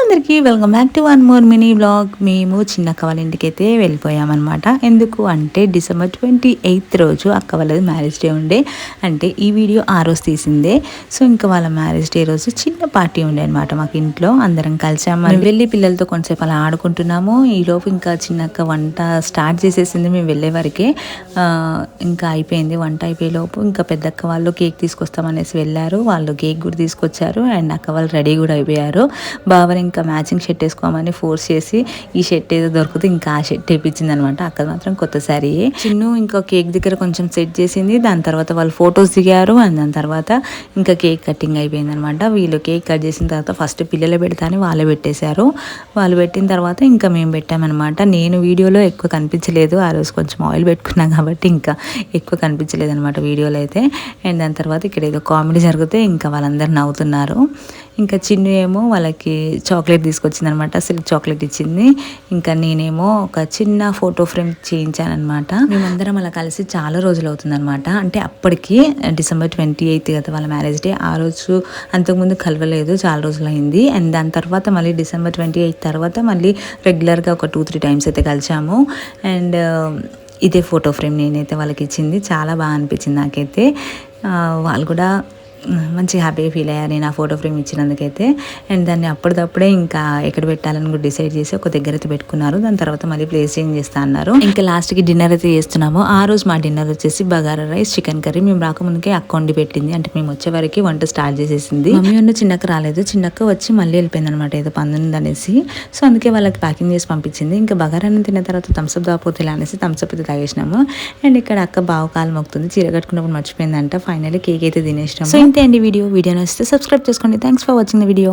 అందరికీ welcome back to one more mini blog. మేము చిన్నక్క వాళ్ళ ఇంటికి అయితే వెళ్ళిపోయామన్నమాట. ఎందుకు అంటే డిసెంబర్ 28 రోజు అక్క వాళ్ళది మ్యారేజ్ డే ఉండే. అంటే ఈ వీడియో ఆ రోజు తీసిందే. సో ఇంకా వాళ్ళ మ్యారేజ్ డే రోజు చిన్న పార్టీ ఉండే అనమాట మాకు ఇంట్లో. అందరం కలిసాము, వెళ్ళి పిల్లలతో కొంచెంసేపు అలా ఆడుకుంటున్నాము. ఈలోపు ఇంకా చిన్నక్క వంట స్టార్ట్ చేసేసింది. మేము వెళ్ళే వరకే ఇంకా అయిపోయింది వంట అయిపోయేలోపు. ఇంకా పెద్దక్క వాళ్ళు కేక్ తీసుకొస్తామనేసి వెళ్ళారు. వాళ్ళు కేక్ కూడా తీసుకొచ్చారు అండ్ అక్క వాళ్ళు రెడీ కూడా అయిపోయారు. బావని ఇంకా మ్యాచింగ్ షర్ట్ వేసుకోమని ఫోర్స్ చేసి ఈ షర్ట్ ఏదో దొరుకుతుంది ఇంకా ఆ షర్ట్ వేయించింది అనమాట. అక్కడ మాత్రం కొత్త శారీ. చిన్ను ఇంకా కేక్ దగ్గర కొంచెం సెట్ చేసింది. దాని తర్వాత వాళ్ళు ఫొటోస్ దిగారు అండ్ దాని తర్వాత ఇంకా కేక్ కటింగ్ అయిపోయింది అనమాట. వీళ్ళు కేక్ కట్ చేసిన తర్వాత ఫస్ట్ పిల్లలు పెడతాని వాళ్ళే పెట్టేశారు. వాళ్ళు పెట్టిన తర్వాత ఇంకా మేము పెట్టామన్నమాట. నేను వీడియోలో ఎక్కువ కనిపించలేదు, ఆ రోజు కొంచెం ఆయిల్ పెట్టుకున్నాం కాబట్టి ఇంకా ఎక్కువ కనిపించలేదు అనమాట వీడియోలో అయితే. అండ్ దాని తర్వాత ఇక్కడ ఏదో కామెడీ జరిగితే ఇంకా వాళ్ళందరూ నవ్వుతున్నారు. ఇంకా చిన్ను ఏమో వాళ్ళకి చాక్లెట్ తీసుకొచ్చింది అనమాట, సిల్క్ చాక్లెట్ ఇచ్చింది. ఇంకా నేనేమో ఒక చిన్న ఫోటో ఫ్రేమ్ చేయించాను అనమాట. మేమందరం అలా కలిసి చాలా రోజులు అవుతుంది అనమాట. అంటే అప్పటికి డిసెంబర్ 28 కదా వాళ్ళ మ్యారేజ్ డే. ఆ రోజు అంతకుముందు కలవలేదు, చాలా రోజులు అయింది. అండ్ దాని తర్వాత మళ్ళీ డిసెంబర్ 28 తర్వాత మళ్ళీ రెగ్యులర్గా ఒక 2-3 టైమ్స్ అయితే కలిసాము. అండ్ ఇదే ఫోటో ఫ్రేమ్ నేనైతే వాళ్ళకి ఇచ్చింది. చాలా బాగా అనిపించింది నాకైతే. వాళ్ళు కూడా మంచి హ్యాపీగా ఫీల్ అయ్యారు నేను ఆ ఫోటో ఫ్రేమ్ ఇచ్చినందుకైతే. అండ్ దాన్ని అప్పటిదప్పుడే ఇంకా ఎక్కడ పెట్టాలని కూడా డిసైడ్ చేసి ఒక దగ్గర అయితే పెట్టుకున్నారు. దాని తర్వాత మళ్ళీ ప్లేస్ చేంజ్ చేస్తా అన్నారు. ఇంకా లాస్ట్కి డిన్నర్ అయితే చేస్తున్నాము. ఆ రోజు మా డిన్నర్ వచ్చేసి బగారా రైస్, చికెన్ కర్రీ. మేము రాకముందుకే అక్క వండి పెట్టింది. అంటే మేము వచ్చే వరకు వంట స్టార్ట్ చేసేసింది. మమ్మీ ఉన్న చిన్నక్క రాలేదు. చిన్నక్క వచ్చి మళ్ళీ వెళ్ళిపోయింది అనమాట, ఏదో పని ఉందనేసి. సో అందుకే వాళ్ళకి ప్యాకింగ్ చేసి పంపించింది. ఇంకా బగారాన్ని తిన్న తర్వాత థమ్స్అప్ దాపోతే ఇలా అనేసి థమ్స్అప్ అయితే తాగేసినాము. అండ్ ఇక్కడ అక్క బావ కాలు మొక్కుతుంది, చీర కట్టుకున్నప్పుడు మర్చిపోయిందంట. ఫైనల్లీ కేక్ అయితే తినేసినాము. ఇంతే అండి వీడియో నచ్చితే సబ్స్క్రైబ్ చేసుకోండి. Thanks for watching the video.